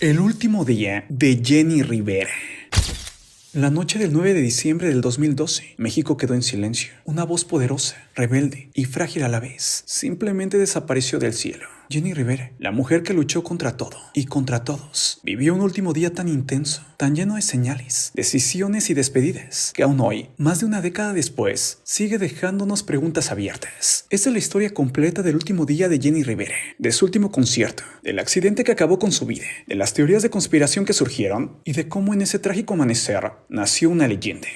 El último día de Jenni Rivera. La noche del 9 de diciembre del 2012, México quedó en silencio. Una voz poderosa, rebelde y frágil a la vez, simplemente desapareció del cielo. Jenni Rivera, la mujer que luchó contra todo y contra todos, vivió un último día tan intenso, tan lleno de señales, decisiones y despedidas, que aún hoy, más de una década después, sigue dejándonos preguntas abiertas. Esta es la historia completa del último día de Jenni Rivera, de su último concierto, del accidente que acabó con su vida, de las teorías de conspiración que surgieron y de cómo en ese trágico amanecer nació una leyenda.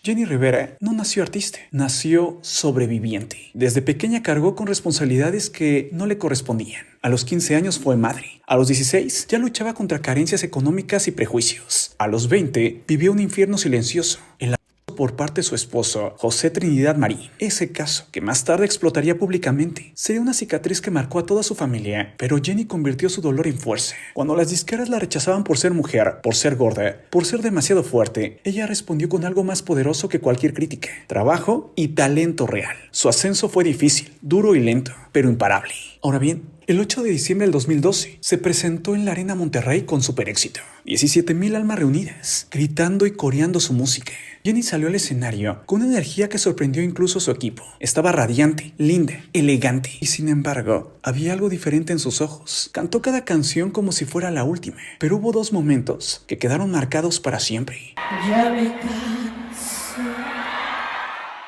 Jenni Rivera no nació artista, nació sobreviviente. Desde pequeña cargó con responsabilidades que no le correspondían. A los 15 años fue madre. A los 16 ya luchaba contra carencias económicas y prejuicios. A los 20 vivió un infierno silencioso. Por parte de su esposo, José Trinidad Marín. Ese caso, que más tarde explotaría públicamente, sería una cicatriz que marcó a toda su familia, pero Jenni convirtió su dolor en fuerza. Cuando las disqueras la rechazaban por ser mujer, por ser gorda, por ser demasiado fuerte, ella respondió con algo más poderoso que cualquier crítica: trabajo y talento real. Su ascenso fue difícil, duro y lento, pero imparable. Ahora bien, el 8 de diciembre del 2012 se presentó en la Arena Monterrey con super éxito. 17,000 almas reunidas, gritando y coreando su música. Jenni salió al escenario con una energía que sorprendió incluso a su equipo. Estaba radiante, linda, elegante, y sin embargo, había algo diferente en sus ojos. Cantó cada canción como si fuera la última, pero hubo dos momentos que quedaron marcados para siempre. Ya me canso.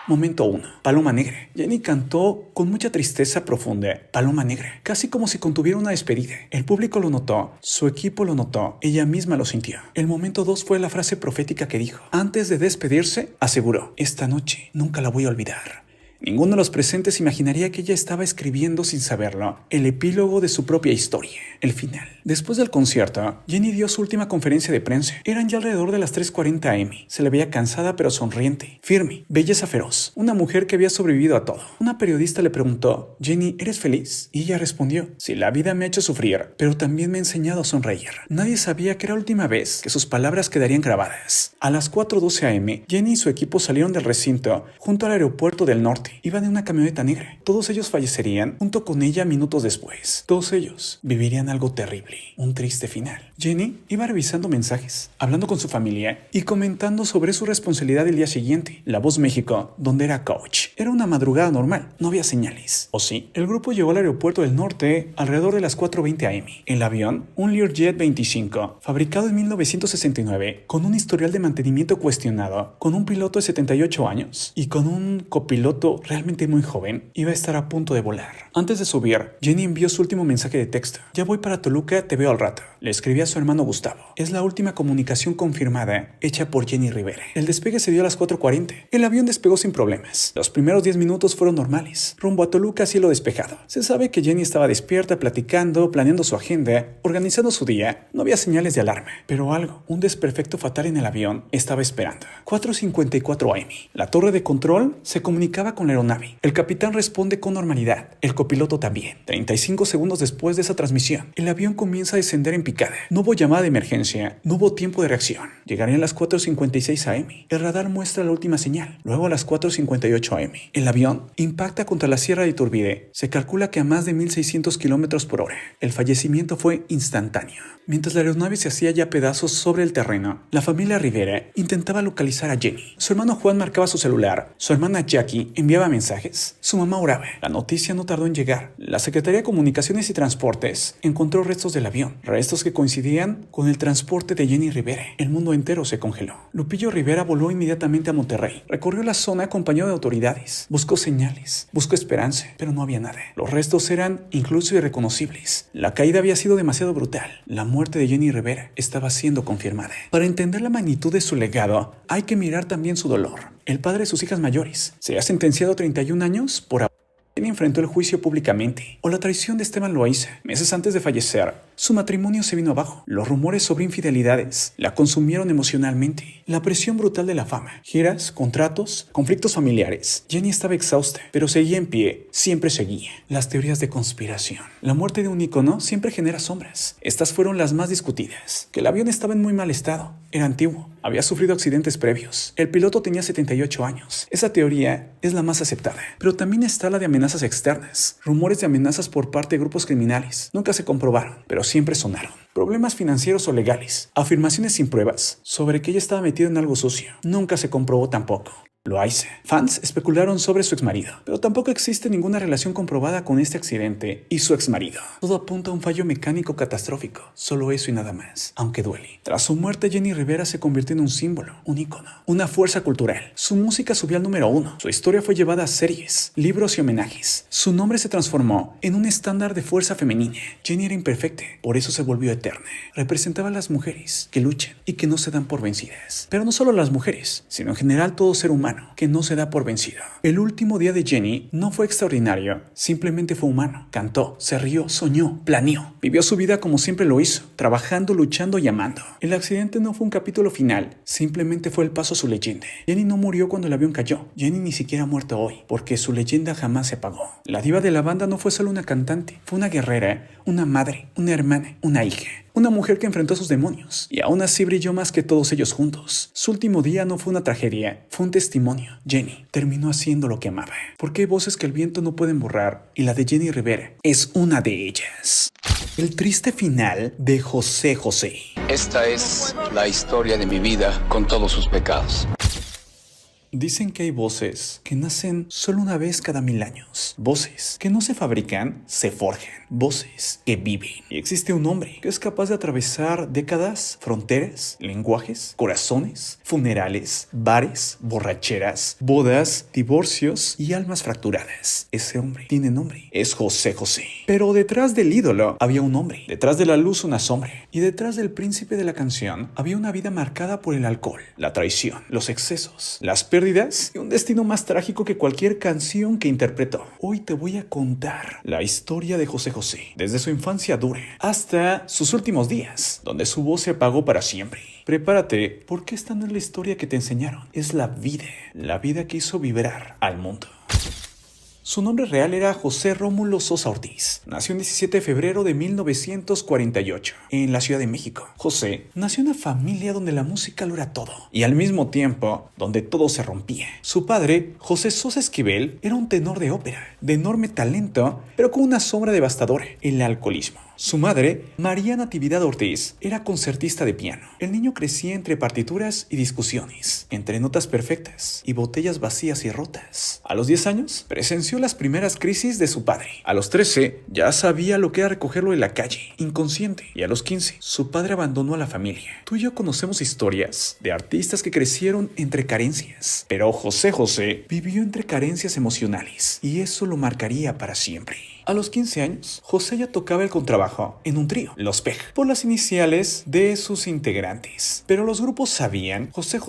Momento 1. Paloma Negra. Jenni cantó con mucha tristeza profunda Paloma Negra, casi como si contuviera una despedida. El público lo notó, su equipo lo notó, ella misma lo sintió. El momento 2 fue la frase profética que dijo. Antes de despedirse, aseguró: esta noche nunca la voy a olvidar. Ninguno de los presentes imaginaría que ella estaba escribiendo, sin saberlo, el epílogo de su propia historia, el final. Después del concierto, Jenni dio su última conferencia de prensa. Eran ya alrededor de las 3:40 am. Se le veía cansada pero sonriente, firme, belleza feroz, una mujer que había sobrevivido a todo. Una periodista le preguntó: Jenni, ¿eres feliz? Y ella respondió: sí, la vida me ha hecho sufrir, pero también me ha enseñado a sonreír. Nadie sabía que era la última vez que sus palabras quedarían grabadas. A las 4:12 am, Jenni y su equipo salieron del recinto junto al aeropuerto del norte. Iban en una camioneta negra. Todos ellos fallecerían junto con ella minutos después. Todos ellos vivirían algo terrible, un triste final. Jenni iba revisando mensajes, hablando con su familia y comentando sobre su responsabilidad el día siguiente. La Voz México, donde era coach. Era una madrugada normal, no había señales. ¿O sí? El grupo llegó al aeropuerto del norte alrededor de las 4:20 am. El avión, un Learjet 25, fabricado en 1969, con un historial de mantenimiento cuestionado, con un piloto de 78 años y con un copiloto realmente muy joven, iba a estar a punto de volar. Antes de subir, Jenni envió su último mensaje de texto. Ya voy para Toluca, te veo al rato. Le escribí a su hermano Gustavo. Es la última comunicación confirmada hecha por Jenni Rivera. El despegue se dio a las 4:40. El avión despegó sin problemas. Los primeros 10 minutos fueron normales. Rumbo a Toluca, cielo despejado. Se sabe que Jenni estaba despierta, platicando, planeando su agenda, organizando su día. No había señales de alarma, pero algo, un desperfecto fatal en el avión, estaba esperando. 4:54 am. La torre de control se comunicaba con la aeronave. El capitán responde con normalidad. El copiloto también. 35 segundos después de esa transmisión, el avión comienza a descender en picada. No hubo llamada de emergencia, no hubo tiempo de reacción. Llegarían a las 4:56 am. El radar muestra la última señal. Luego a las 4:58 am. El avión impacta contra la Sierra de Iturbide. Se calcula que a más de 1,600 kilómetros por hora. El fallecimiento fue instantáneo. Mientras la aeronave se hacía ya pedazos sobre el terreno, la familia Rivera intentaba localizar a Jenni. Su hermano Juan marcaba su celular. Su hermana Jackie enviaba mensajes. Su mamá oraba. La noticia no tardó en llegar. La Secretaría de Comunicaciones y Transportes encontró restos del avión, restos que coincidían con el transporte de Jenni Rivera. El mundo entero se congeló. Lupillo Rivera voló inmediatamente a Monterrey. Recorrió la zona acompañado de autoridades. Buscó señales, buscó esperanza, pero no había nada. Los restos eran incluso irreconocibles. La caída había sido demasiado brutal. La muerte de Jenni Rivera estaba siendo confirmada. Para entender la magnitud de su legado, hay que mirar también su dolor. El padre de sus hijas mayores se ha sentenciado a 31 años por Jenni enfrentó el juicio públicamente. O la traición de Esteban Loaiza. Meses antes de fallecer, su matrimonio se vino abajo. Los rumores sobre infidelidades la consumieron emocionalmente. La presión brutal de la fama, giras, contratos, conflictos familiares. Jenni estaba exhausta, pero seguía en pie. Siempre seguía. Las teorías de conspiración. La muerte de un ícono siempre genera sombras. Estas fueron las más discutidas. Que el avión estaba en muy mal estado. Era antiguo. Había sufrido accidentes previos. El piloto tenía 78 años. Esa teoría es la más aceptada. Pero también está la de amenazas externas. Rumores de amenazas por parte de grupos criminales. Nunca se comprobaron, pero siempre sonaron. problemas financieros o legales, afirmaciones sin pruebas sobre que ella estaba metida en algo sucio. Nunca se comprobó tampoco. Loaiza. Fans especularon sobre su exmarido, pero tampoco existe ninguna relación comprobada con este accidente y su exmarido. Todo apunta a un fallo mecánico catastrófico, solo eso y nada más, aunque duele. Tras su muerte, Jenni Rivera se convirtió en un símbolo, un ícono, una fuerza cultural. Su música subió al número 1, su historia fue llevada a series, libros y homenajes. Su nombre se transformó en un estándar de fuerza femenina. Jenni era imperfecta, por eso se volvió eterna. Representaba a las mujeres que luchan y que no se dan por vencidas. Pero no solo las mujeres, sino en general todo ser humano que no se da por vencido. El último día de Jenni no fue extraordinario, simplemente fue humano. Cantó, se rió, soñó, planeó. Vivió su vida como siempre lo hizo, trabajando, luchando y amando. El accidente no fue un capítulo final, simplemente fue el paso a su leyenda. Jenni no murió cuando el avión cayó. Jenni ni siquiera ha muerto hoy, porque su leyenda jamás se apagó. La diva de la banda no fue solo una cantante, fue una guerrera, una madre, una hermana, una hija. Una mujer que enfrentó a sus demonios y aún así brilló más que todos ellos juntos. Su último día no fue una tragedia, fue un testimonio. Jenni terminó haciendo lo que amaba. Porque hay voces que el viento no pueden borrar y la de Jenni Rivera es una de ellas. El triste final de José José. Esta es la historia de mi vida con todos sus pecados. Dicen que hay voces que nacen solo una vez cada 1000 años. Voces que no se fabrican, se forjan. Voces que viven. Y existe un hombre que es capaz de atravesar décadas, fronteras, lenguajes, corazones, funerales, bares, borracheras, bodas, divorcios y almas fracturadas. Ese hombre tiene nombre. Es José José. Pero detrás del ídolo había un hombre. Detrás de la luz una sombra. Y detrás del príncipe de la canción había una vida marcada por el alcohol, la traición, los excesos, las pérdidas y un destino más trágico que cualquier canción que interpretó. Hoy te voy a contar la historia de José José, desde su infancia dura hasta sus últimos días, donde su voz se apagó para siempre. Prepárate, porque esta no es la historia que te enseñaron, es la vida que hizo vibrar al mundo. Su nombre real era José Rómulo Sosa Ortiz. Nació el 17 de febrero de 1948 en la Ciudad de México. José nació en una familia donde la música lo era todo y al mismo tiempo donde todo se rompía. Su padre, José Sosa Esquivel, era un tenor de ópera, de enorme talento, pero con una sombra devastadora, el alcoholismo. Su madre, María Natividad Ortiz, era concertista de piano. El niño crecía entre partituras y discusiones, entre notas perfectas y botellas vacías y rotas. A los 10 años, presenció las primeras crisis de su padre. A los 13, ya sabía lo que era recogerlo de la calle, inconsciente. Y a los 15, su padre abandonó a la familia. Tú y yo conocemos historias de artistas que crecieron entre carencias, pero José José vivió entre carencias emocionales y eso lo marcaría para siempre. A los 15 años, José ya tocaba el contrabajo en un trío, los PEG, por las iniciales de sus integrantes. Pero los grupos sabían, José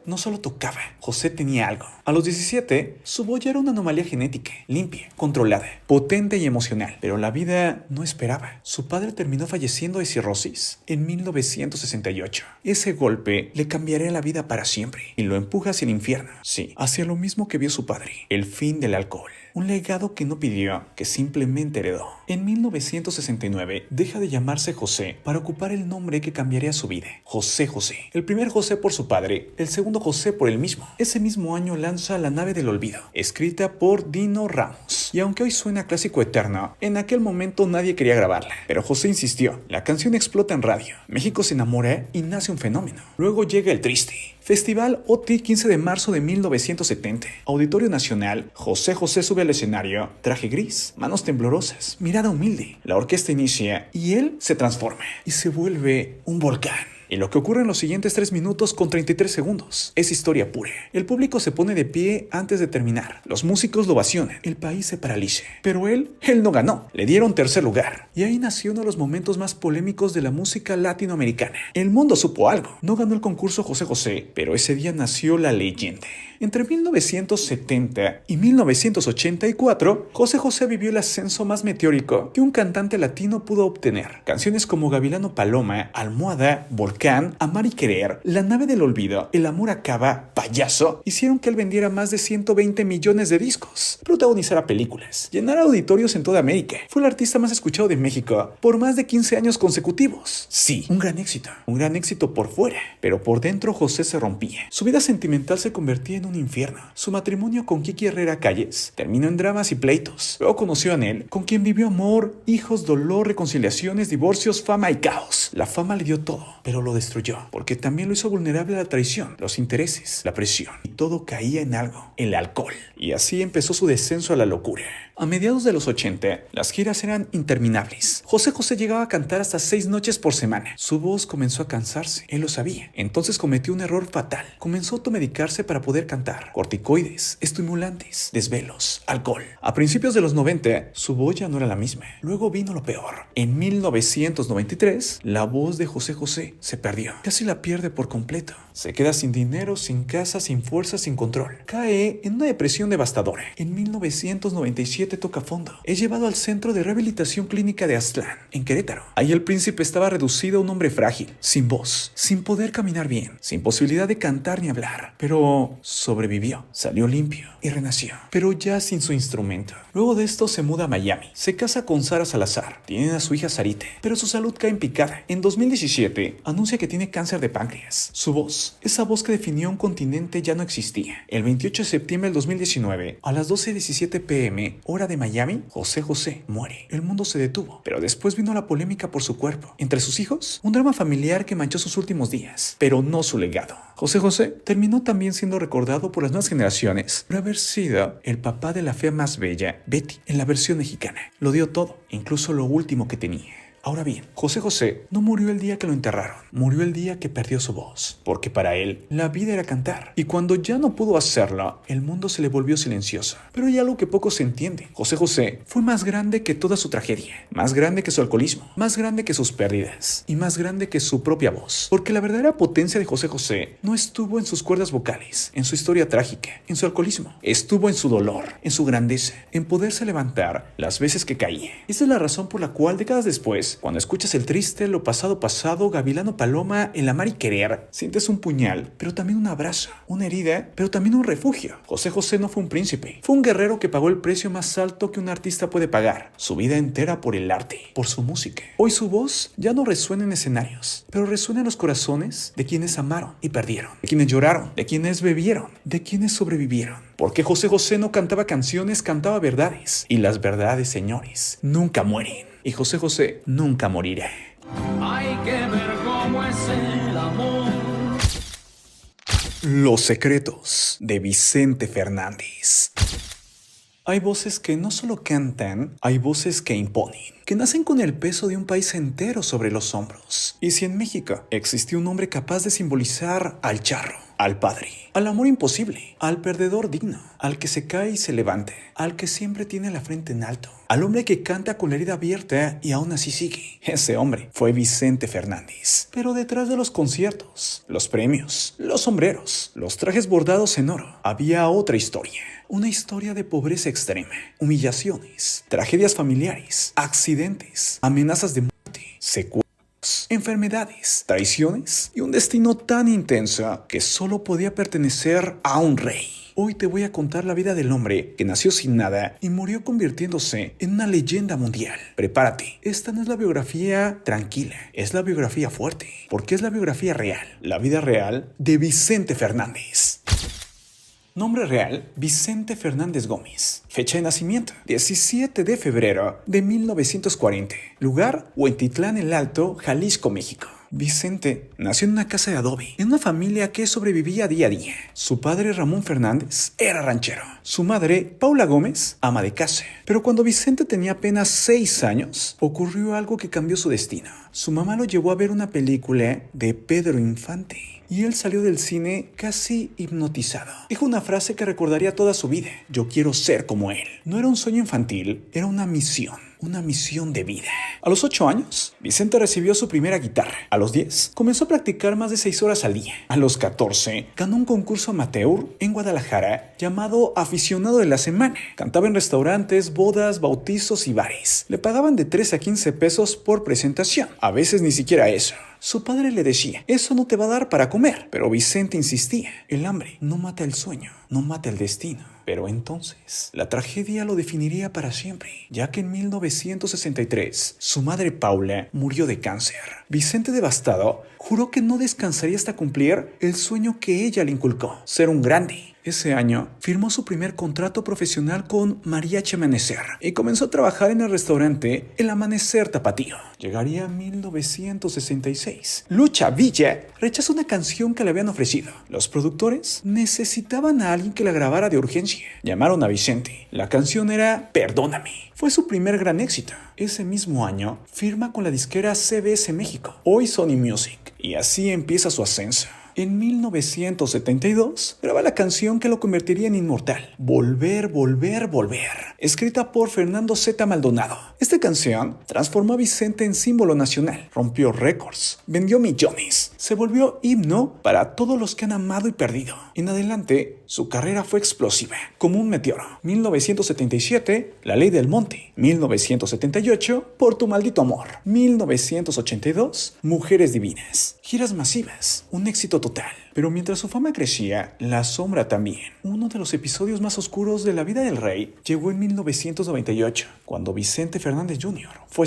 no solo tocaba, José tenía algo. A los 17, su voz ya era una anomalía genética, limpia, controlada, potente y emocional. Pero la vida no esperaba. Su padre terminó falleciendo de cirrosis en 1968. Ese golpe le cambiaría la vida para siempre y lo empuja hacia el infierno. Sí, hacia lo mismo que vio su padre, el fin del alcohol. Un legado que no pidió, que simplemente heredó. En 1969 deja de llamarse José para ocupar el nombre que cambiaría su vida, José José. El primer José por su padre, el segundo José por él mismo. Ese mismo año lanza La nave del olvido, escrita por Dino Ramos. Y aunque hoy suena clásico eterno, en aquel momento nadie quería grabarla. Pero José insistió, la canción explota en radio, México se enamora y nace un fenómeno. Luego llega el triste. Festival OTI 15 de marzo de 1970. Auditorio Nacional, José José sube al escenario, traje gris, manos temblorosas, mirada humilde. La orquesta inicia y él se transforma y se vuelve un volcán. Y lo que ocurre en los siguientes 3 minutos con 33 segundos es historia pura. El público se pone de pie antes de terminar. Los músicos lo ovacionan. El país se paraliza. Pero él no ganó. Le dieron tercer lugar. Y ahí nació uno de los momentos más polémicos de la música latinoamericana. El mundo supo algo. No ganó el concurso José José, pero ese día nació la leyenda. Entre 1970 y 1984, José José vivió el ascenso más meteórico que un cantante latino pudo obtener. Canciones como Gavilano Paloma, Almohada, Volcán, Amar y Querer, La nave del olvido, El amor acaba, Payaso, hicieron que él vendiera más de 120 millones de discos, protagonizara películas, llenara auditorios en toda América. Fue el artista más escuchado de México por más de 15 años consecutivos. Sí, un gran éxito por fuera, pero por dentro José se rompía. Su vida sentimental se convertía en un infierno. Su matrimonio con Kiki Herrera Calles terminó en dramas y pleitos. Luego conoció a Anel, con quien vivió amor, hijos, dolor, reconciliaciones, divorcios, fama y caos. años, la fama le dio todo, pero lo destruyó, porque también lo hizo vulnerable a la traición, los intereses, la presión, y todo caía en algo, el alcohol. Y así empezó su descenso a la locura. A mediados de los 80, las giras eran interminables. José José llegaba a cantar hasta 6 noches por semana. Su voz comenzó a cansarse, él lo sabía. Entonces cometió un error fatal. Comenzó a automedicarse para poder cantar. Corticoides, estimulantes, desvelos, alcohol. A principios de los 90, su voz ya no era la misma. Luego vino lo peor. En 1993, la voz de José José se perdió. Casi la pierde por completo. Se queda sin dinero, sin casa, sin fuerza, sin control. Cae en una depresión devastadora. En 1997 toca fondo. Es llevado al Centro de Rehabilitación Clínica de Aztlán, en Querétaro. Ahí el príncipe estaba reducido a un hombre frágil, sin voz, sin poder caminar bien, sin posibilidad de cantar ni hablar. Pero sobrevivió, salió limpio y renació, pero ya sin su instrumento. Luego de esto se muda a Miami. Se casa con Sara Salazar. Tienen a su hija Sarite, pero su salud cae en picada. En 2017 anuncia que tiene cáncer de páncreas. Su voz, esa voz que definió un continente, ya no existía. El 28 de septiembre del 2019, a las 12:17 p.m., hora de Miami, José José muere. El mundo se detuvo, pero después vino la polémica por su cuerpo. Entre sus hijos, un drama familiar que manchó sus últimos días, pero no su legado. José José terminó también siendo recordado por las nuevas generaciones por haber sido el papá de la fea más bella, Betty, en la versión mexicana. Lo dio todo, incluso lo último que tenía. Ahora bien, José José no murió el día que lo enterraron, murió el día que perdió su voz, porque para él la vida era cantar, y cuando ya no pudo hacerlo, el mundo se le volvió silencioso. Pero hay algo que poco se entiende. José José fue más grande que toda su tragedia, más grande que su alcoholismo, más grande que sus pérdidas, y más grande que su propia voz, porque la verdadera potencia de José José no estuvo en sus cuerdas vocales, en su historia trágica, en su alcoholismo, estuvo en su dolor, en su grandeza, en poderse levantar las veces que caía. Esa es la razón por la cual décadas después, cuando escuchas el triste, lo pasado pasado, Gavilano Paloma, el amar y querer, sientes un puñal, pero también un abrazo, una herida, pero también un refugio. José José no fue un príncipe, fue un guerrero que pagó el precio más alto que un artista puede pagar, su vida entera por el arte, por su música. Hoy su voz ya no resuena en escenarios, pero resuena en los corazones de quienes amaron y perdieron, de quienes lloraron, de quienes bebieron, de quienes sobrevivieron. Porque José José no cantaba canciones, cantaba verdades, y las verdades, señores, nunca mueren. Y José José nunca morirá. Hay que ver cómo es el amor. Los secretos de Vicente Fernández. Hay voces que no solo cantan, hay voces que imponen, que nacen con el peso de un país entero sobre los hombros. Y si en México existió un hombre capaz de simbolizar al charro, al padre, al amor imposible, al perdedor digno, al que se cae y se levanta, al que siempre tiene la frente en alto, al hombre que canta con la herida abierta y aún así sigue. Ese hombre fue Vicente Fernández. Pero detrás de los conciertos, los premios, los sombreros, los trajes bordados en oro, había otra historia. Una historia de pobreza extrema, humillaciones, tragedias familiares, accidentes, amenazas de muerte, secuestros, enfermedades, traiciones y un destino tan intenso que solo podía pertenecer a un rey. Hoy te voy a contar la vida del hombre que nació sin nada y murió convirtiéndose en una leyenda mundial. Prepárate, esta no es la biografía tranquila, es la biografía fuerte, porque es la biografía real, la vida real de Vicente Fernández. Nombre real, Vicente Fernández Gómez. Fecha de nacimiento, 17 de febrero de 1940. Lugar, Huentitlán el Alto, Jalisco, México. Vicente nació en una casa de adobe, en una familia que sobrevivía día a día. Su padre, Ramón Fernández, era ranchero. Su madre, Paula Gómez, ama de casa. Pero cuando Vicente tenía apenas 6 años, ocurrió algo que cambió su destino. Su mamá lo llevó a ver una película de Pedro Infante y él salió del cine casi hipnotizado. Dijo una frase que recordaría toda su vida: yo quiero ser como él. No era un sueño infantil, era una misión de vida. A los 8 años, Vicente recibió su primera guitarra. A los 10, comenzó a practicar más de 6 horas al día. A los 14, ganó un concurso amateur en Guadalajara llamado Aficionado de la Semana. Cantaba en restaurantes, bodas, bautizos y bares. Le pagaban de 3 a 15 pesos por presentación. A veces ni siquiera eso. Su padre le decía: eso no te va a dar para comer. Pero Vicente insistía: el hambre no mata el sueño, no mata el destino. Pero entonces, la tragedia lo definiría para siempre, ya que en 1963, su madre Paula murió de cáncer. Vicente, devastado, juró que no descansaría hasta cumplir el sueño que ella le inculcó: ser un grande, Ese año firmó su primer contrato profesional con Mariachi Amanecer y comenzó a trabajar en el restaurante El Amanecer Tapatío. Llegaría a 1966. Lucha Villa rechazó una canción que le habían ofrecido. Los productores necesitaban a alguien que la grabara de urgencia. Llamaron a Vicente. La canción era Perdóname. Fue su primer gran éxito. Ese mismo año firma con la disquera CBS México, hoy Sony Music, y así empieza su ascenso. En 1972 graba la canción que lo convertiría en inmortal, Volver, Volver, Volver, escrita por Fernando Z. Maldonado. Esta canción transformó a Vicente en símbolo nacional, rompió récords, vendió millones, se volvió himno para todos los que han amado y perdido. En adelante, su carrera fue explosiva, como un meteoro. 1977, La Ley del Monte. 1978, Por tu maldito amor. 1982, Mujeres divinas. Giras masivas, un éxito total. Pero mientras su fama crecía, la sombra también. Uno de los episodios más oscuros de la vida del rey llegó en 1998, cuando Vicente Fernández Jr. fue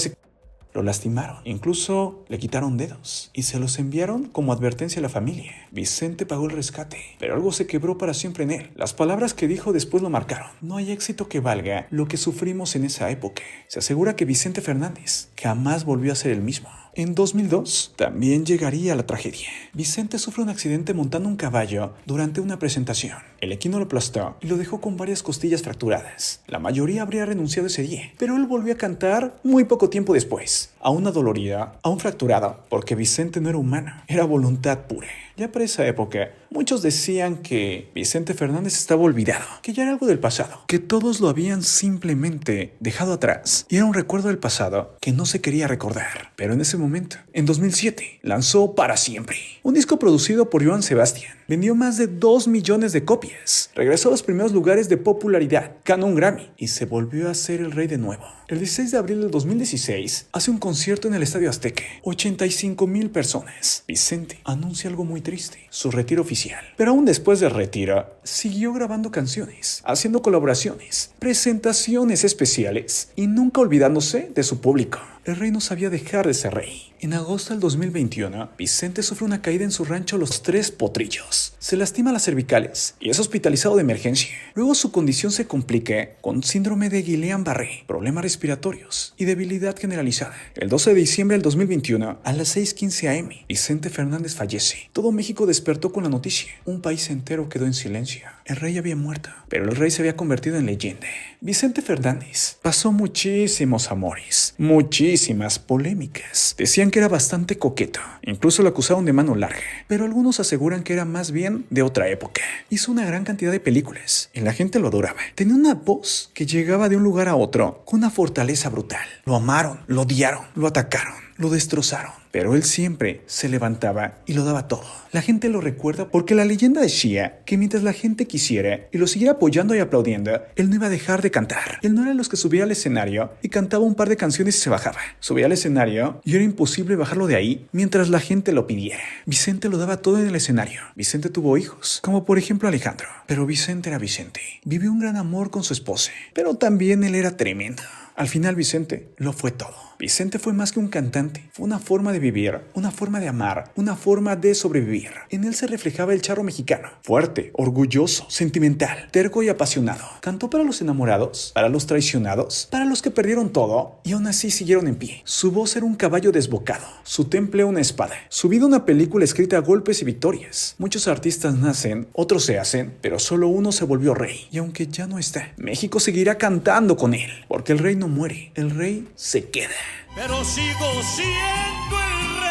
Lo lastimaron, incluso le quitaron dedos y se los enviaron como advertencia a la familia. Vicente pagó el rescate, pero algo se quebró para siempre en él. Las palabras que dijo después lo marcaron. No hay éxito que valga lo que sufrimos en esa época. Se asegura que Vicente Fernández jamás volvió a ser el mismo. En 2002 también llegaría la tragedia. Vicente sufre un accidente montando un caballo durante una presentación. El equino lo aplastó y lo dejó con varias costillas fracturadas. La mayoría habría renunciado ese día, pero él volvió a cantar muy poco tiempo después. Aún adolorida, aún fracturado, porque Vicente no era humano, era voluntad pura. Ya para esa época, muchos decían que Vicente Fernández estaba olvidado, que ya era algo del pasado, que todos lo habían simplemente dejado atrás y era un recuerdo del pasado que no se quería recordar. Pero en ese momento, en 2007, lanzó Para Siempre, un disco producido por Joan Sebastián. Vendió más de 2 millones de copias, regresó a los primeros lugares de popularidad, ganó un Grammy y se volvió a ser el rey de nuevo. El 16 de abril del 2016 hace un concierto en el Estadio Azteca, 85,000 personas. Vicente anuncia algo muy triste, su retiro oficial. Pero aún después del retiro, siguió grabando canciones, haciendo colaboraciones, presentaciones especiales y nunca olvidándose de su público. El rey no sabía dejar de ser rey. En agosto del 2021, Vicente sufre una caída en su rancho Los Tres Potrillos. Se lastima las cervicales y es hospitalizado de emergencia. Luego su condición se complica con síndrome de Guillain-Barré, problemas respiratorios y debilidad generalizada. El 12 de diciembre del 2021, a las 6:15 am, Vicente Fernández fallece. Todo México despertó con la noticia. Un país entero quedó en silencio. El rey había muerto, pero el rey se había convertido en leyenda. Vicente Fernández pasó muchísimos amores, muchísimas polémicas. Decían que era bastante coqueto, incluso lo acusaron de mano larga, pero algunos aseguran que era más bien de otra época. Hizo una gran cantidad de películas y la gente lo adoraba. Tenía una voz que llegaba de un lugar a otro con una fortaleza brutal. Lo amaron, lo odiaron, lo atacaron, lo destrozaron, pero él siempre se levantaba y lo daba todo. La gente lo recuerda porque la leyenda decía que mientras la gente quisiera y lo siguiera apoyando y aplaudiendo, él no iba a dejar de cantar. Él no era de los que subía al escenario y cantaba un par de canciones y se bajaba. Subía al escenario y era imposible bajarlo de ahí mientras la gente lo pidiera. Vicente lo daba todo en el escenario. Vicente tuvo hijos, como por ejemplo Alejandro. Pero Vicente era Vicente. Vivió un gran amor con su esposa, pero también él era tremendo. Al final Vicente lo fue todo. Vicente fue más que un cantante, fue una forma de vivir, una forma de amar, una forma de sobrevivir. En él se reflejaba el charro mexicano, fuerte, orgulloso, sentimental, terco y apasionado. Cantó para los enamorados, para los traicionados, para los que perdieron todo y aún así siguieron en pie. Su voz era un caballo desbocado, su temple una espada, su vida una película escrita a golpes y victorias. Muchos artistas nacen, otros se hacen, pero solo uno se volvió rey. Y aunque ya no está, México seguirá cantando con él, porque el rey no muere, el rey se queda. Pero sigo siendo el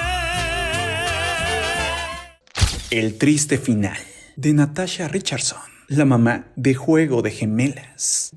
rey. El triste final de Natasha Richardson, la mamá de Juego de Gemelas.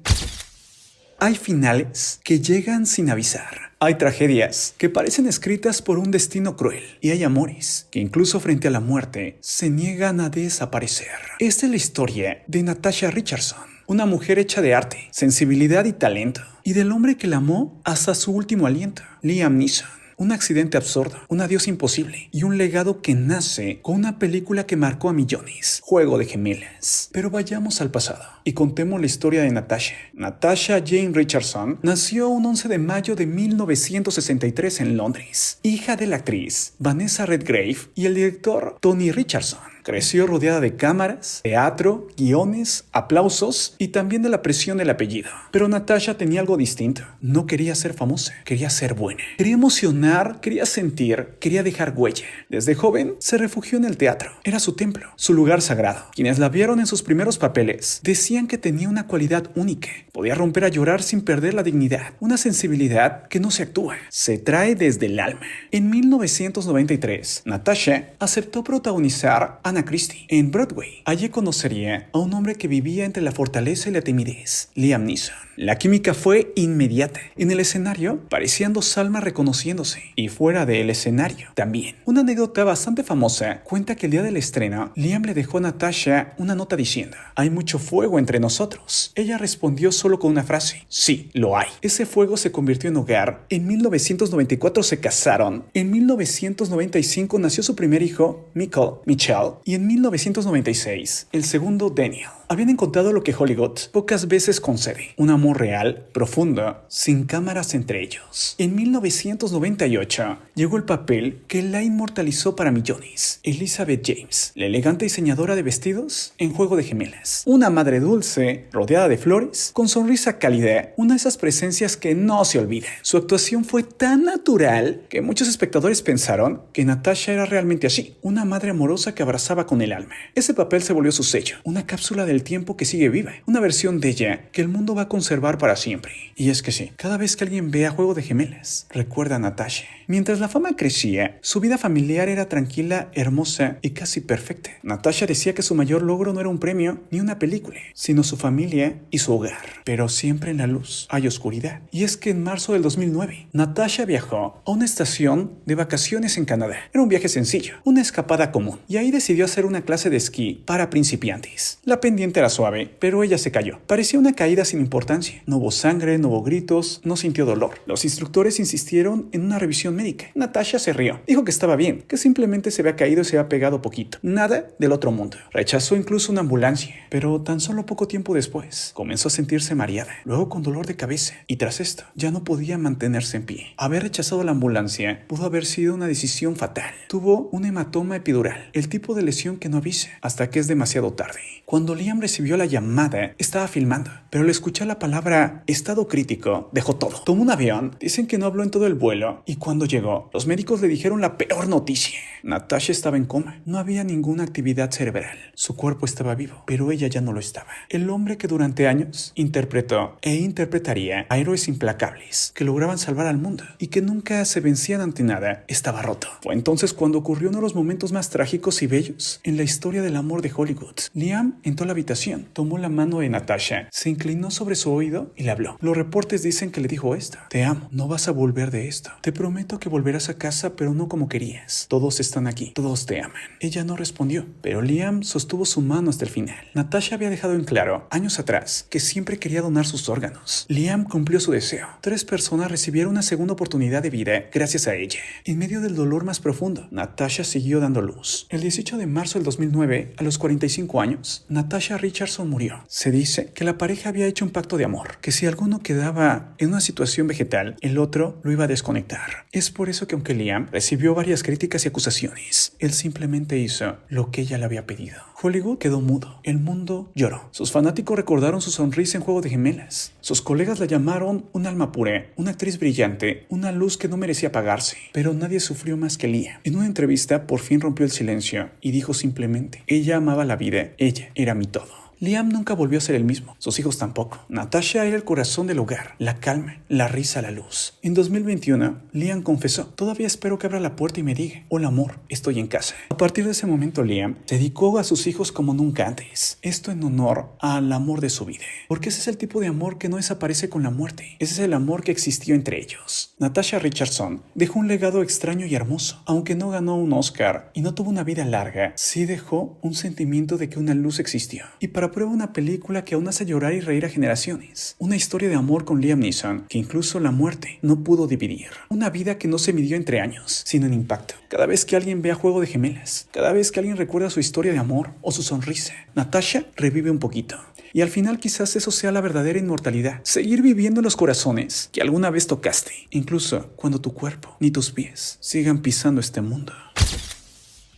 Hay finales que llegan sin avisar. Hay tragedias que parecen escritas por un destino cruel. Y hay amores que incluso frente a la muerte se niegan a desaparecer. Esta es la historia de Natasha Richardson. Una mujer hecha de arte, sensibilidad y talento. Y del hombre que la amó hasta su último aliento, Liam Neeson. Un accidente absurdo, un adiós imposible y un legado que nace con una película que marcó a millones, Juego de Gemelas. Pero vayamos al pasado y contemos la historia de Natasha. Natasha Jane Richardson nació un 11 de mayo de 1963 en Londres, hija de la actriz Vanessa Redgrave y el director Tony Richardson. Creció rodeada de cámaras, teatro, guiones, aplausos y también de la presión del apellido. Pero Natasha tenía algo distinto. No quería ser famosa, quería ser buena. Quería emocionar, quería sentir, quería dejar huella. Desde joven se refugió en el teatro. Era su templo, su lugar sagrado. Quienes la vieron en sus primeros papeles decían que tenía una cualidad única. Podía romper a llorar sin perder la dignidad. Una sensibilidad que no se actúa, se trae desde el alma. En 1993, Natasha aceptó protagonizar Anna Christie en Broadway. Allí conocería a un hombre que vivía entre la fortaleza y la timidez, Liam Neeson. La química fue inmediata. En el escenario parecían dos almas reconociéndose, y fuera del escenario también. Una anécdota bastante famosa cuenta que el día del estreno, Liam le dejó a Natasha una nota diciendo: "Hay mucho fuego entre nosotros". Ella respondió solo con una frase: "Sí, lo hay". Ese fuego se convirtió en hogar. En 1994 se casaron. En 1995 nació su primer hijo, Michelle, y en 1996 el segundo, Daniel. Habían encontrado lo que Hollywood pocas veces concede: un amor real, profundo, sin cámaras entre ellos. En 1998 llegó el papel que la inmortalizó para millones: Elizabeth James, la elegante diseñadora de vestidos en Juego de Gemelas. Una madre dulce, rodeada de flores, con sonrisa cálida, una de esas presencias que no se olvidan. Su actuación fue tan natural que muchos espectadores pensaron que Natasha era realmente así, una madre amorosa que abrazaba con el alma. Ese papel se volvió su sello, una cápsula del tiempo que sigue viva, una versión de ella que el mundo va a conservar para siempre. Y es que sí, cada vez que alguien vea Juego de Gemelas, recuerda a Natasha. Mientras la fama crecía, su vida familiar era tranquila, hermosa y casi perfecta. Natasha decía que su mayor logro no era un premio ni una película, sino su familia y su hogar. Pero siempre en la luz hay oscuridad. Y es que en marzo del 2009, Natasha viajó a una estación de vacaciones en Canadá. Era un viaje sencillo, una escapada común, y ahí decidió hacer una clase de esquí para principiantes. La pendiente era suave, pero ella se cayó. Parecía una caída sin importancia. No hubo sangre, no hubo gritos, no sintió dolor. Los instructores insistieron en una revisión médica. Natasha se rió. Dijo que estaba bien, que simplemente se había caído y se había pegado poquito. Nada del otro mundo. Rechazó incluso una ambulancia, pero tan solo poco tiempo después comenzó a sentirse mareada, luego con dolor de cabeza, y tras esto ya no podía mantenerse en pie. Haber rechazado la ambulancia pudo haber sido una decisión fatal. Tuvo un hematoma epidural, el tipo de lesión que no avisa hasta que es demasiado tarde. Cuando Liam recibió la llamada, estaba filmando, pero al escuchar la palabra estado crítico, dejó todo. Tomó un avión, dicen que no habló en todo el vuelo, y cuando llegó, los médicos le dijeron la peor noticia. Natasha estaba en coma, no había ninguna actividad cerebral. Su cuerpo estaba vivo, pero ella ya no lo estaba. El hombre que durante años interpretó e interpretaría a héroes implacables que lograban salvar al mundo y que nunca se vencían ante nada, estaba roto. Fue entonces cuando ocurrió uno de los momentos más trágicos y bellos en la historia del amor de Hollywood. Liam entró a la habitación, tomó la mano de Natasha, se inclinó sobre su oído y le habló. Los reportes dicen que le dijo esto: "Te amo, no vas a volver de esto. Te prometo que volverás a casa, pero no como querías. Todos están aquí, todos te aman". Ella no respondió, pero Liam sostuvo su mano hasta el final. Natasha había dejado en claro, años atrás, que siempre quería donar sus órganos. Liam cumplió su deseo. 3 personas recibieron una segunda oportunidad de vida gracias a ella. En medio del dolor más profundo, Natasha siguió dando luz. El 18 de marzo del 2009, a los 45 años, Natasha Richardson murió. Se dice que la pareja había hecho un pacto de amor, que si alguno quedaba en una situación vegetal, el otro lo iba a desconectar. Es por eso que aunque Liam recibió varias críticas y acusaciones, él simplemente hizo lo que ella le había pedido. Hollywood quedó mudo. El mundo lloró. Sus fanáticos recordaron su sonrisa en Juego de Gemelas. Sus colegas la llamaron un alma pura, una actriz brillante, una luz que no merecía apagarse. Pero nadie sufrió más que Liam. En una entrevista por fin rompió el silencio y dijo simplemente: "Ella amaba la vida, ella era mi todo". Liam nunca volvió a ser el mismo, sus hijos tampoco. Natasha era el corazón del hogar, la calma, la risa, la luz. En 2021, Liam confesó: "Todavía espero que abra la puerta y me diga: hola amor, estoy en casa". A partir de ese momento, Liam se dedicó a sus hijos como nunca antes. Esto en honor al amor de su vida. Porque ese es el tipo de amor que no desaparece con la muerte. Ese es el amor que existió entre ellos. Natasha Richardson dejó un legado extraño y hermoso. Aunque no ganó un Oscar y no tuvo una vida larga, sí dejó un sentimiento de que una luz existió. Y para prueba, una película que aún hace llorar y reír a generaciones. Una historia de amor con Liam Neeson que incluso la muerte no pudo dividir. Una vida que no se midió entre años, sino en impacto. Cada vez que alguien vea Juego de Gemelas, cada vez que alguien recuerda su historia de amor o su sonrisa, Natasha revive un poquito. Y al final quizás eso sea la verdadera inmortalidad. Seguir viviendo en los corazones que alguna vez tocaste, incluso cuando tu cuerpo ni tus pies sigan pisando este mundo.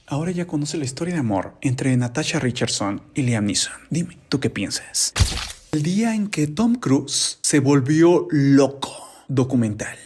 Ahora ya conoce la historia de amor entre Natasha Richardson y Liam Neeson. Dime, ¿tú qué piensas? El día en que Tom Cruise se volvió loco. Documental.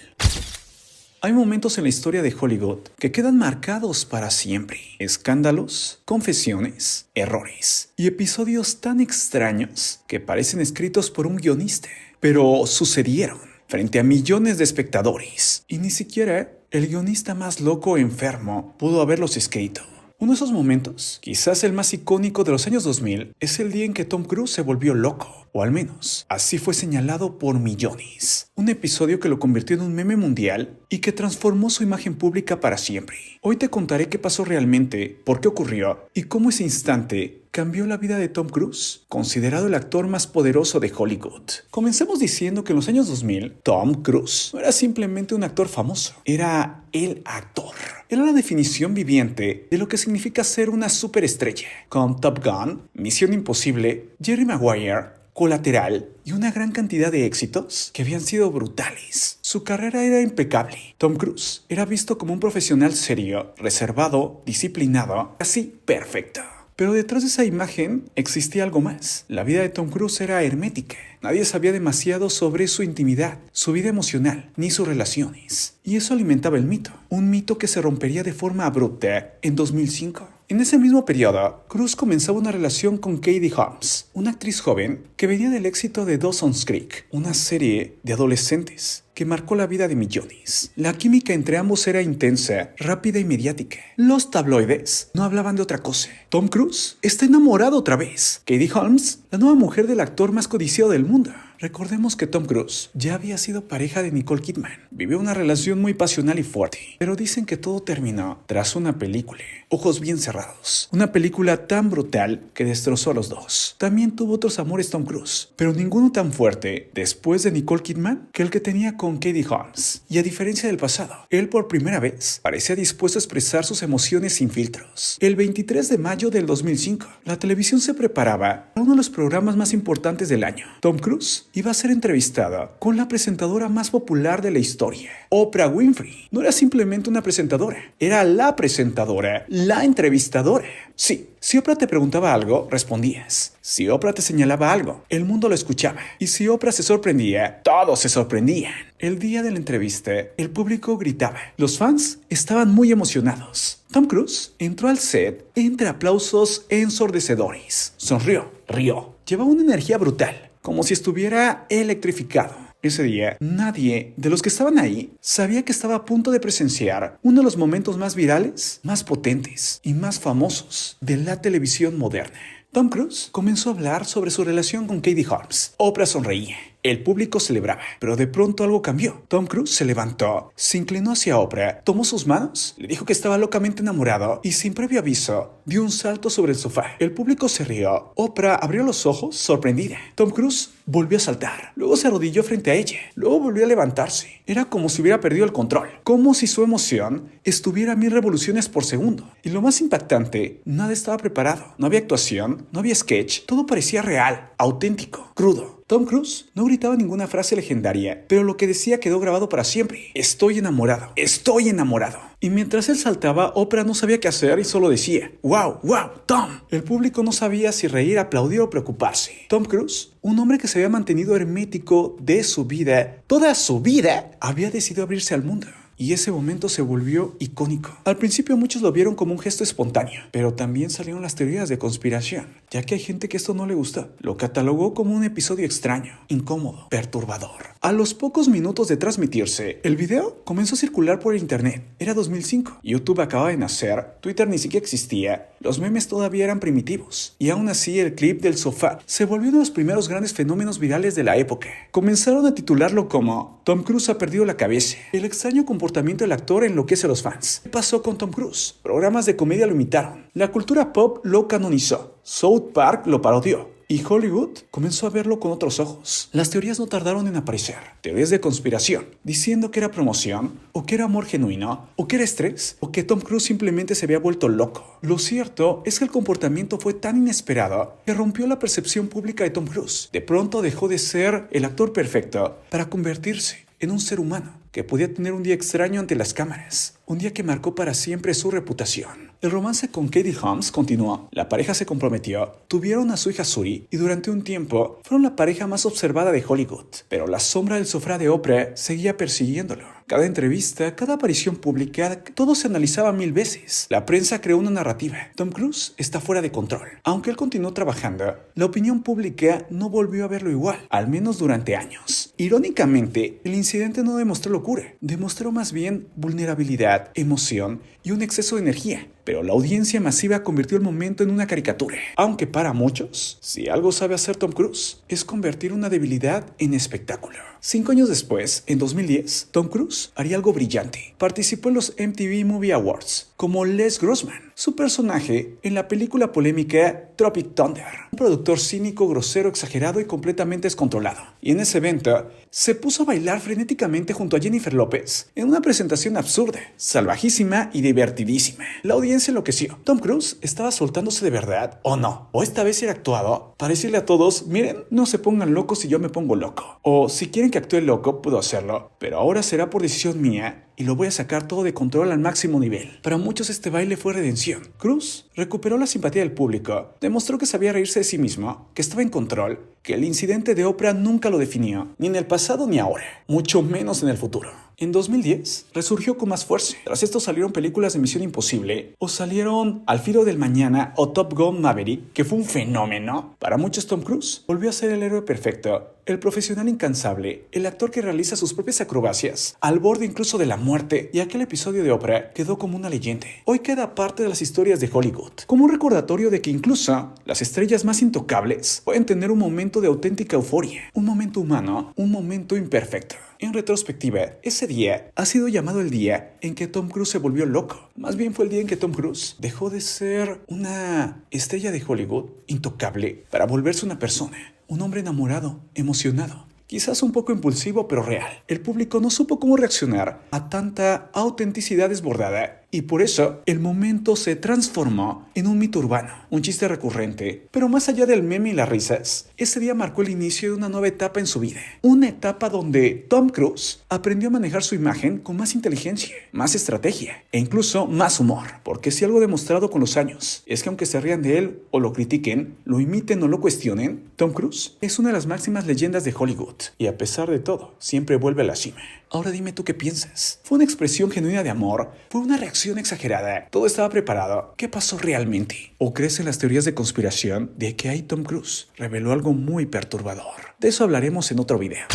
Hay momentos en la historia de Hollywood que quedan marcados para siempre. Escándalos, confesiones, errores y episodios tan extraños que parecen escritos por un guionista. Pero sucedieron frente a millones de espectadores y ni siquiera el guionista más loco o enfermo pudo haberlos escrito. Uno de esos momentos, quizás el más icónico de los años 2000, es el día en que Tom Cruise se volvió loco, o al menos así fue señalado por millones. Un episodio que lo convirtió en un meme mundial y que transformó su imagen pública para siempre. Hoy te contaré qué pasó realmente, por qué ocurrió y cómo ese instante cambió la vida de Tom Cruise, considerado el actor más poderoso de Hollywood. Comencemos diciendo que en los años 2000, Tom Cruise no era simplemente un actor famoso, era el actor. Era la definición viviente de lo que significa ser una superestrella. Con Top Gun, Misión Imposible, Jerry Maguire, Colateral y una gran cantidad de éxitos que habían sido brutales. Su carrera era impecable. Tom Cruise era visto como un profesional serio, reservado, disciplinado, casi perfecto. Pero detrás de esa imagen existía algo más. La vida de Tom Cruise era hermética. Nadie sabía demasiado sobre su intimidad, su vida emocional, ni sus relaciones. Y eso alimentaba el mito. Un mito que se rompería de forma abrupta en 2005. En ese mismo periodo, Cruise comenzaba una relación con Katie Holmes, una actriz joven que venía del éxito de Dawson's Creek, una serie de adolescentes que marcó la vida de millones. La química entre ambos era intensa, rápida y mediática. Los tabloides no hablaban de otra cosa. Tom Cruise está enamorado otra vez. Katie Holmes, la nueva mujer del actor más codiciado del mundo. Recordemos que Tom Cruise ya había sido pareja de Nicole Kidman. Vivió una relación muy pasional y fuerte, pero dicen que todo terminó tras una película. Ojos bien cerrados. Una película tan brutal que destrozó a los dos. También tuvo otros amores Tom Cruise, pero ninguno tan fuerte después de Nicole Kidman que el que tenía con Katie Holmes. Y a diferencia del pasado, él por primera vez parecía dispuesto a expresar sus emociones sin filtros. El 23 de mayo del 2005, la televisión se preparaba para uno de los programas más importantes del año. Tom Cruise iba a ser entrevistada con la presentadora más popular de la historia, Oprah Winfrey. No era simplemente una presentadora, era la presentadora, la entrevistadora. Sí, si Oprah te preguntaba algo, respondías. Si Oprah te señalaba algo, el mundo lo escuchaba. Y si Oprah se sorprendía, todos se sorprendían. El día de la entrevista, el público gritaba. Los fans estaban muy emocionados. Tom Cruise entró al set entre aplausos ensordecedores. Sonrió, rió. Llevaba una energía brutal, como si estuviera electrificado. Ese día, nadie de los que estaban ahí sabía que estaba a punto de presenciar uno de los momentos más virales, más potentes y más famosos de la televisión moderna. Tom Cruise comenzó a hablar sobre su relación con Katie Holmes. Oprah sonreía. El público celebraba, pero de pronto algo cambió. Tom Cruise se levantó, se inclinó hacia Oprah, tomó sus manos, le dijo que estaba locamente enamorado y sin previo aviso, dio un salto sobre el sofá. El público se rió. Oprah abrió los ojos, sorprendida. Tom Cruise volvió a saltar. Luego se arrodilló frente a ella. Luego volvió a levantarse. Era como si hubiera perdido el control. Como si su emoción estuviera a 1000 revoluciones por segundo. Y lo más impactante, nada estaba preparado. No había actuación, no había sketch. Todo parecía real, auténtico, crudo. Tom Cruise no gritaba ninguna frase legendaria, pero lo que decía quedó grabado para siempre. Estoy enamorado, estoy enamorado. Y mientras él saltaba, Oprah no sabía qué hacer y solo decía, wow, wow, Tom. El público no sabía si reír, aplaudir o preocuparse. Tom Cruise, un hombre que se había mantenido hermético de su vida, toda su vida, había decidido abrirse al mundo. Y ese momento se volvió icónico. Al principio muchos lo vieron como un gesto espontáneo, pero también salieron las teorías de conspiración, ya que hay gente que esto no le gustó. Lo catalogó como un episodio extraño, incómodo, perturbador. A los pocos minutos de transmitirse, el video comenzó a circular por internet. Era 2005. YouTube acababa de nacer, Twitter ni siquiera existía, los memes todavía eran primitivos. Y aún así el clip del sofá se volvió uno de los primeros grandes fenómenos virales de la época. Comenzaron a titularlo como Tom Cruise ha perdido la cabeza. El extraño comportamiento del actor enloquece a los fans. ¿Qué pasó con Tom Cruise? Programas de comedia lo imitaron. La cultura pop lo canonizó. South Park lo parodió. Y Hollywood comenzó a verlo con otros ojos. Las teorías no tardaron en aparecer. Teorías de conspiración, diciendo que era promoción, o que era amor genuino, o que era estrés, o que Tom Cruise simplemente se había vuelto loco. Lo cierto es que el comportamiento fue tan inesperado que rompió la percepción pública de Tom Cruise. De pronto dejó de ser el actor perfecto para convertirse en un ser humano que podía tener un día extraño ante las cámaras, un día que marcó para siempre su reputación. El romance con Katie Holmes continuó. La pareja se comprometió, tuvieron a su hija Suri y durante un tiempo fueron la pareja más observada de Hollywood. Pero la sombra del sofá de Oprah seguía persiguiéndolo. Cada entrevista, cada aparición pública, todo se analizaba 1000 veces. La prensa creó una narrativa. Tom Cruise está fuera de control. Aunque él continuó trabajando, la opinión pública no volvió a verlo igual, al menos durante años. Irónicamente, el incidente no demostró locura, demostró más bien vulnerabilidad, emoción y un exceso de energía. Pero la audiencia masiva convirtió el momento en una caricatura. Aunque para muchos, si algo sabe hacer Tom Cruise, es convertir una debilidad en espectáculo. 5 años después, en 2010, Tom Cruise haría algo brillante. Participó en los MTV Movie Awards como Les Grossman, su personaje en la película polémica Tropic Thunder. Un productor cínico, grosero, exagerado y completamente descontrolado. Y en ese evento, se puso a bailar frenéticamente junto a Jennifer López en una presentación absurda, salvajísima y divertidísima. La audiencia enloqueció. ¿Tom Cruise estaba soltándose de verdad o no? ¿O esta vez era actuado? Para decirle a todos, miren, no se pongan locos si yo me pongo loco. O si quieren que actúe loco, puedo hacerlo, pero ahora será por decisión mía y lo voy a sacar todo de control al máximo nivel. Para muchos este baile fue redención. Cruise recuperó la simpatía del público, demostró que sabía reírse de sí mismo, que estaba en control, que el incidente de Oprah nunca lo definió, ni en el pasado ni ahora, mucho menos en el futuro. En 2010, resurgió con más fuerza. Tras esto salieron películas de Misión Imposible, o salieron Al filo del mañana o Top Gun Maverick, que fue un fenómeno. Para muchos, Tom Cruise volvió a ser el héroe perfecto, el profesional incansable, el actor que realiza sus propias acrobacias, al borde incluso de la muerte, y aquel episodio de Oprah quedó como una leyenda. Hoy queda parte de las historias de Hollywood, como un recordatorio de que incluso las estrellas más intocables pueden tener un momento de auténtica euforia, un momento humano, un momento imperfecto. En retrospectiva, ese día ha sido llamado el día en que Tom Cruise se volvió loco. Más bien fue el día en que Tom Cruise dejó de ser una estrella de Hollywood intocable para volverse una persona, un hombre enamorado, emocionado. Quizás un poco impulsivo, pero real. El público no supo cómo reaccionar a tanta autenticidad desbordada y por eso el momento se transformó en un mito urbano, un chiste recurrente. Pero más allá del meme y las risas, ese día marcó el inicio de una nueva etapa en su vida. Una etapa donde Tom Cruise aprendió a manejar su imagen con más inteligencia, más estrategia e incluso más humor. Porque si algo demostrado con los años es que aunque se rían de él o lo critiquen, lo imiten o lo cuestionen, Tom Cruise es una de las máximas leyendas de Hollywood. Y a pesar de todo, siempre vuelve a la cima. Ahora dime tú qué piensas. ¿Fue una expresión genuina de amor? ¿Fue una reacción exagerada? ¿Todo estaba preparado? ¿Qué pasó realmente? ¿O crees en las teorías de conspiración de que ahí Tom Cruise reveló algo muy perturbador? De eso hablaremos en otro video.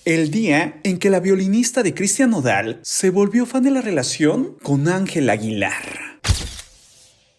El día en que la violinista de Christian Nodal se volvió fan de la relación con Ángel Aguilar.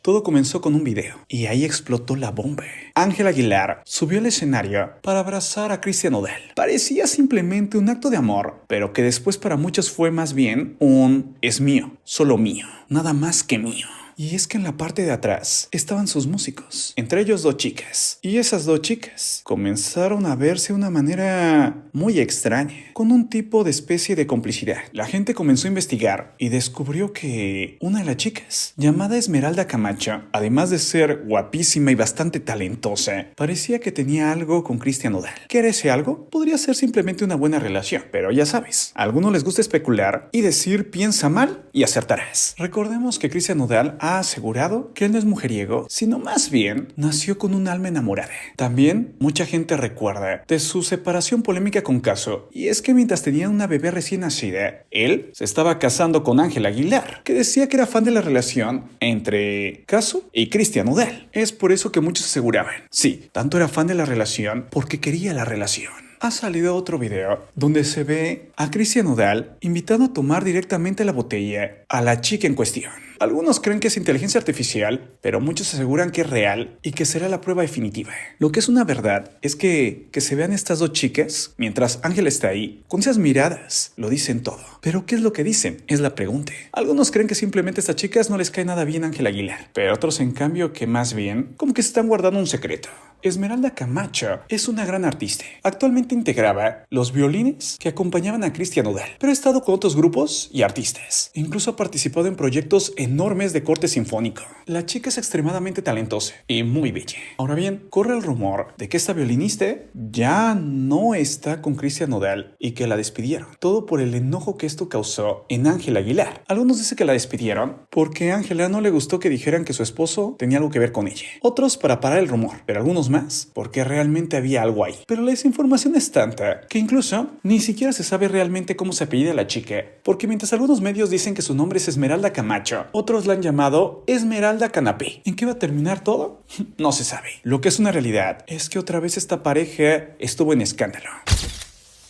Todo comenzó con un video y ahí explotó la bomba. Ángel Aguilar subió al escenario para abrazar a Christian Nodal. Parecía simplemente un acto de amor, pero que después para muchos fue más bien un es mío, solo mío, nada más que mío. Y es que en la parte de atrás estaban sus músicos, entre ellos 2 chicas. Y esas 2 chicas comenzaron a verse de una manera muy extraña, con un tipo de especie de complicidad. La gente comenzó a investigar y descubrió que una de las chicas, llamada Esmeralda Camacho, además de ser guapísima y bastante talentosa, parecía que tenía algo con Christian Nodal. ¿Qué era ese algo? Podría ser simplemente una buena relación, pero ya sabes, a algunos les gusta especular y decir piensa mal y acertarás. Recordemos que Christian Nodal ha asegurado que él no es mujeriego, sino más bien nació con un alma enamorada. También mucha gente recuerda de su separación polémica con Caso, y es que mientras tenían una bebé recién nacida, él se estaba casando con Ángel Aguilar, que decía que era fan de la relación entre Caso y Christian Nodal. Es por eso que muchos aseguraban, sí, tanto era fan de la relación porque quería la relación. Ha salido otro video donde se ve a Christian Nodal invitando a tomar directamente la botella a la chica en cuestión. Algunos creen que es inteligencia artificial, pero muchos aseguran que es real y que será la prueba definitiva. Lo que es una verdad es que se vean estas 2 chicas mientras Ángel está ahí, con esas miradas, lo dicen todo. ¿Pero qué es lo que dicen? Es la pregunta. Algunos creen que simplemente a estas chicas no les cae nada bien Ángel Aguilar, pero otros en cambio que más bien como que se están guardando un secreto. Esmeralda Camacho es una gran artista. Actualmente integraba los violines que acompañaban a Christian Nodal, pero ha estado con otros grupos y artistas. Incluso ha participado en proyectos enormes de corte sinfónico. La chica es extremadamente talentosa y muy bella. Ahora bien, corre el rumor de que esta violinista ya no está con Cristian Nodal y que la despidieron. Todo por el enojo que esto causó en Ángela Aguilar. Algunos dicen que la despidieron porque a Ángela no le gustó que dijeran que su esposo tenía algo que ver con ella. Otros para parar el rumor, pero algunos más porque realmente había algo ahí. Pero la desinformación es tanta que incluso ni siquiera se sabe realmente cómo se apellida la chica, porque mientras algunos medios dicen que su nombre es Esmeralda Camacho, otros la han llamado Esmeralda Canapé. ¿En qué va a terminar todo? No se sabe. Lo que es una realidad es que otra vez esta pareja estuvo en escándalo.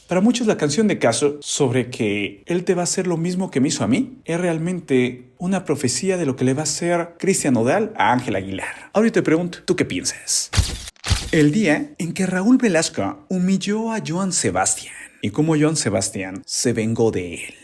Para muchos la canción de Caso sobre que él te va a hacer lo mismo que me hizo a mí es realmente una profecía de lo que le va a hacer Cristian Nodal a Ángela Aguilar. Ahora te pregunto, ¿tú qué piensas? El día en que Raúl Velasco humilló a Joan Sebastián y cómo Joan Sebastián se vengó de él.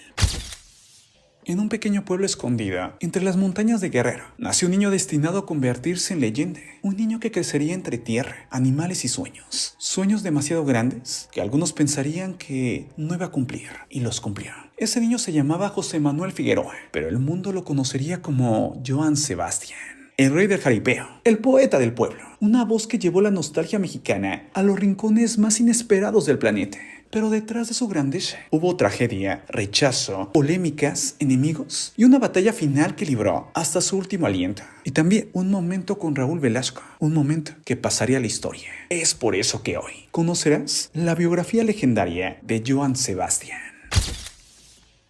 En un pequeño pueblo escondido, entre las montañas de Guerrero, nació un niño destinado a convertirse en leyenda. Un niño que crecería entre tierra, animales y sueños. Sueños demasiado grandes que algunos pensarían que no iba a cumplir, y los cumplió. Ese niño se llamaba José Manuel Figueroa, pero el mundo lo conocería como Joan Sebastián. El rey del jaripeo, el poeta del pueblo, una voz que llevó la nostalgia mexicana a los rincones más inesperados del planeta. Pero detrás de su grandeza hubo tragedia, rechazo, polémicas, enemigos y una batalla final que libró hasta su último aliento. Y también un momento con Raúl Velasco, un momento que pasaría a la historia. Es por eso que hoy conocerás la biografía legendaria de Joan Sebastián.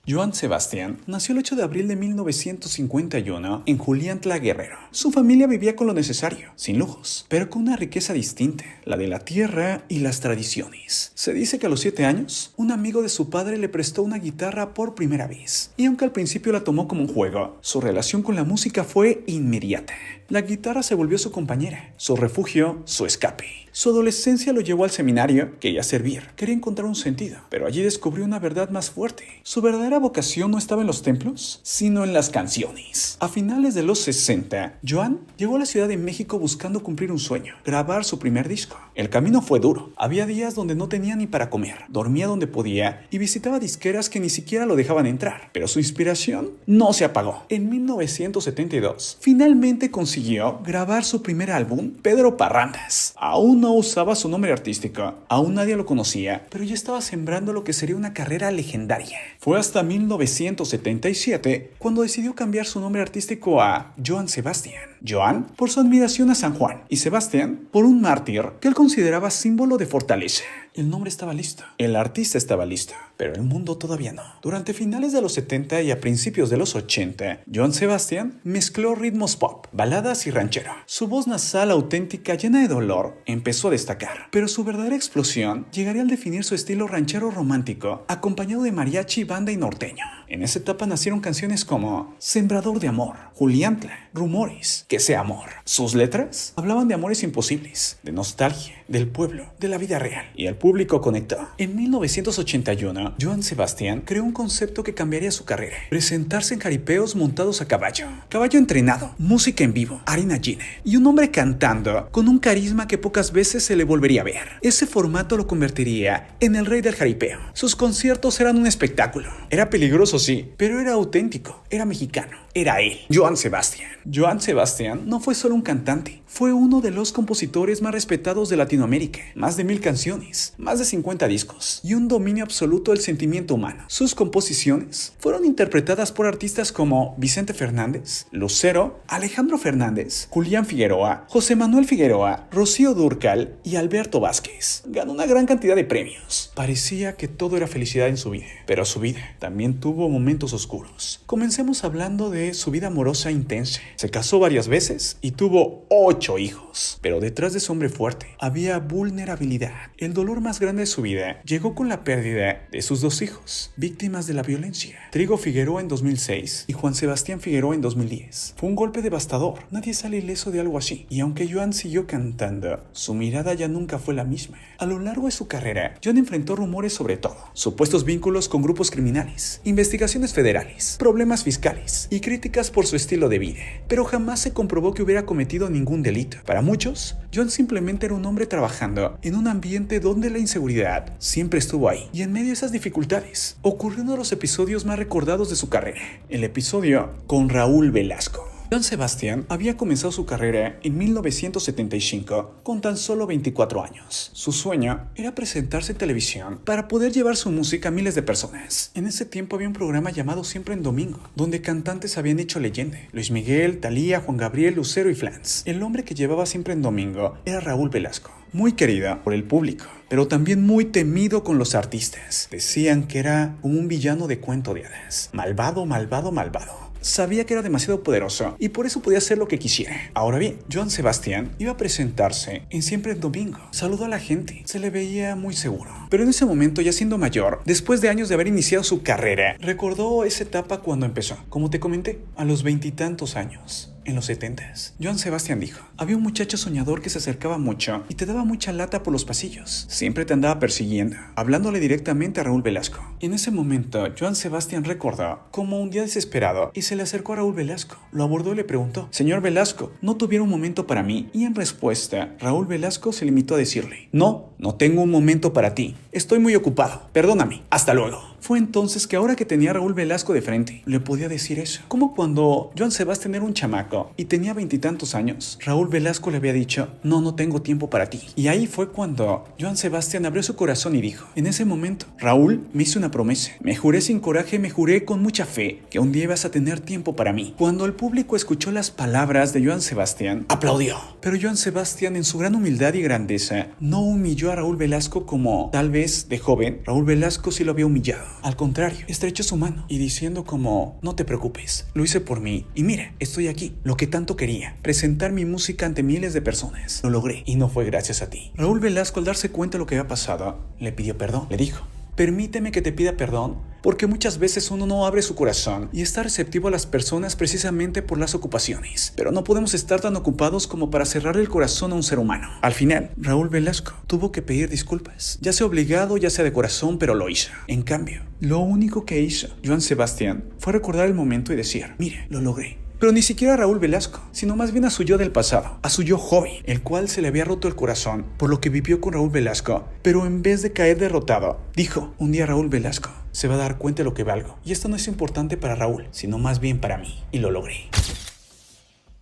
Joan Sebastián nació el 8 de abril de 1951 en Juliantla, Guerrero. Su familia vivía con lo necesario, sin lujos, pero con una riqueza distinta, la de la tierra y las tradiciones. Se dice que a los 7 años, un amigo de su padre le prestó una guitarra por primera vez. Y aunque al principio la tomó como un juego, su relación con la música fue inmediata. La guitarra se volvió su compañera, su refugio, su escape. Su adolescencia lo llevó al seminario, quería servir, quería encontrar un sentido, pero allí descubrió una verdad más fuerte. Su verdadera vocación no estaba en los templos, sino en las canciones. A finales de los 60, Joan llegó a la Ciudad de México buscando cumplir un sueño, grabar su primer disco. El camino fue duro, había días donde no tenía ni para comer, dormía donde podía y visitaba disqueras que ni siquiera lo dejaban entrar, pero su inspiración no se apagó. En 1972, finalmente consiguió grabar su primer álbum, Pedro Parrandas. Aún no usaba su nombre artístico, aún nadie lo conocía, pero ya estaba sembrando lo que sería una carrera legendaria. Fue hasta 1977 cuando decidió cambiar su nombre artístico a Joan Sebastián. Joan por su admiración a San Juan y Sebastián por un mártir que él consideraba símbolo de fortaleza. El nombre estaba listo, el artista estaba listo, pero el mundo todavía no. Durante finales de los 70 y a principios de los 80, Joan Sebastián mezcló ritmos pop, baladas y ranchero. Su voz nasal auténtica, llena de dolor, empezó a destacar, pero su verdadera explosión llegaría al definir su estilo ranchero romántico, acompañado de mariachi, banda y norteño. En esa etapa nacieron canciones como Sembrador de Amor, Juliantla, Rumores, Que sea amor. Sus letras hablaban de amores imposibles, de nostalgia, del pueblo, de la vida real, y el público conectó. En 1981, Joan Sebastián creó un concepto que cambiaría su carrera: presentarse en jaripeos montados a caballo, caballo entrenado, música en vivo, harina llena, y un hombre cantando con un carisma que pocas veces se le volvería a ver. Ese formato lo convertiría en el rey del jaripeo. Sus conciertos eran un espectáculo. Era peligroso, sí, pero era auténtico, era mexicano, era él, Joan Sebastián. Joan Sebastián no fue solo un cantante, fue uno de los compositores más respetados de Latinoamérica. Más de 1000 canciones, más de 50 discos y un dominio absoluto del sentimiento humano. Sus composiciones fueron interpretadas por artistas como Vicente Fernández, Lucero, Alejandro Fernández, Julián Figueroa, José Manuel Figueroa, Rocío Dúrcal y Alberto Vázquez. Ganó una gran cantidad de premios. Parecía que todo era felicidad en su vida, pero su vida también tuvo momentos oscuros. Comencemos hablando de su vida amorosa intensa. Se casó varias veces y tuvo 8 hijos, pero detrás de su hombre fuerte había vulnerabilidad. El dolor más grande de su vida llegó con la pérdida de sus 2 hijos, víctimas de la violencia: Trigo Figueroa en 2006 y Juan Sebastián Figueroa en 2010. Fue un golpe devastador, nadie sale ileso de algo así, y aunque Joan siguió cantando, su mirada ya nunca fue la misma. A lo largo de su carrera, Joan enfrentó rumores sobre todo: supuestos vínculos con grupos criminales, investigaciones federales, problemas fiscales y crímenes críticas por su estilo de vida, pero jamás se comprobó que hubiera cometido ningún delito. Para muchos, Joan simplemente era un hombre trabajando en un ambiente donde la inseguridad siempre estuvo ahí. Y en medio de esas dificultades, ocurrió uno de los episodios más recordados de su carrera, el episodio con Raúl Velasco. Joan Sebastián había comenzado su carrera en 1975 con tan solo 24 años. Su sueño era presentarse en televisión para poder llevar su música a miles de personas. En ese tiempo había un programa llamado Siempre en Domingo, donde cantantes habían hecho leyenda. Luis Miguel, Thalía, Juan Gabriel, Lucero y Flans. El hombre que llevaba Siempre en Domingo era Raúl Velasco, muy querido por el público, pero también muy temido con los artistas. Decían que era como un villano de cuento de hadas. Malvado, malvado, malvado. Sabía que era demasiado poderoso y por eso podía hacer lo que quisiera. Ahora bien, Joan Sebastián iba a presentarse en Siempre en Domingo. Saludó a la gente, se le veía muy seguro. Pero en ese momento, ya siendo mayor, después de años de haber iniciado su carrera, recordó esa etapa cuando empezó. Como te comenté, a los 20 y tantos años. En los 70s, Joan Sebastián dijo: había un muchacho soñador que se acercaba mucho y te daba mucha lata por los pasillos. Siempre te andaba persiguiendo, hablándole directamente a Raúl Velasco. Y en ese momento, Joan Sebastián recordó como un día desesperado y se le acercó a Raúl Velasco. Lo abordó y le preguntó: señor Velasco, ¿no tuviera un momento para mí? Y en respuesta, Raúl Velasco se limitó a decirle: no tengo un momento para ti. Estoy muy ocupado. Perdóname. Hasta luego. Fue entonces que ahora que tenía a Raúl Velasco de frente, le podía decir eso. Como cuando Joan Sebastián era un chamaco y tenía 20 y tantos años, Raúl Velasco le había dicho: no tengo tiempo para ti. Y ahí fue cuando Joan Sebastián abrió su corazón y dijo: en ese momento, Raúl me hizo una promesa. Me juré sin coraje, me juré con mucha fe que un día ibas a tener tiempo para mí. Cuando el público escuchó las palabras de Joan Sebastián, aplaudió. Pero Joan Sebastián, en su gran humildad y grandeza, no humilló a Raúl Velasco como tal vez de joven Raúl Velasco sí lo había humillado. Al contrario, estrechó su mano y diciendo como: no te preocupes, lo hice por mí y mira, estoy aquí, lo que tanto quería, presentar mi música ante miles de personas. Lo logré y no fue gracias a ti. Raúl Velasco, al darse cuenta de lo que había pasado, le pidió perdón. Le dijo: permíteme que te pida perdón, porque muchas veces uno no abre su corazón y está receptivo a las personas precisamente por las ocupaciones. Pero no podemos estar tan ocupados como para cerrar el corazón a un ser humano. Al final, Raúl Velasco tuvo que pedir disculpas, ya sea obligado, ya sea de corazón, pero lo hizo. En cambio, lo único que hizo Joan Sebastián fue recordar el momento y decir: mire, lo logré. Pero ni siquiera a Raúl Velasco, sino más bien a su yo del pasado, a su yo joven, el cual se le había roto el corazón por lo que vivió con Raúl Velasco. Pero en vez de caer derrotado, dijo: un día Raúl Velasco se va a dar cuenta de lo que valgo. Y esto no es importante para Raúl, sino más bien para mí. Y lo logré.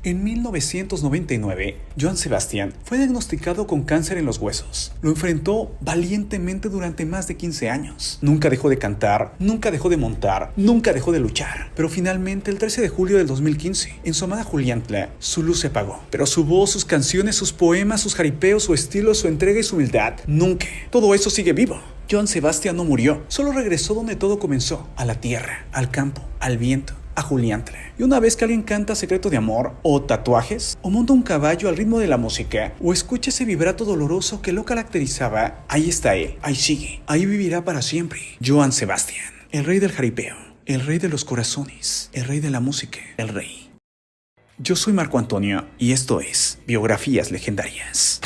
En 1999, Joan Sebastián fue diagnosticado con cáncer en los huesos. Lo enfrentó valientemente durante más de 15 años. Nunca dejó de cantar, nunca dejó de montar, nunca dejó de luchar. Pero finalmente, el 13 de julio del 2015, en su amada Juliantla, su luz se apagó. Pero su voz, sus canciones, sus poemas, sus jaripeos, su estilo, su entrega y su humildad, nunca. Todo eso sigue vivo. Joan Sebastián no murió, solo regresó donde todo comenzó, a la tierra, al campo, al viento, a Juliantla. Y una vez que alguien canta Secreto de Amor, o Tatuajes, o monta un caballo al ritmo de la música, o escucha ese vibrato doloroso que lo caracterizaba, ahí está él, ahí sigue, ahí vivirá para siempre. Joan Sebastián, el rey del jaripeo, el rey de los corazones, el rey de la música, el rey. Yo soy Marco Antonio y esto es Biografías Legendarias.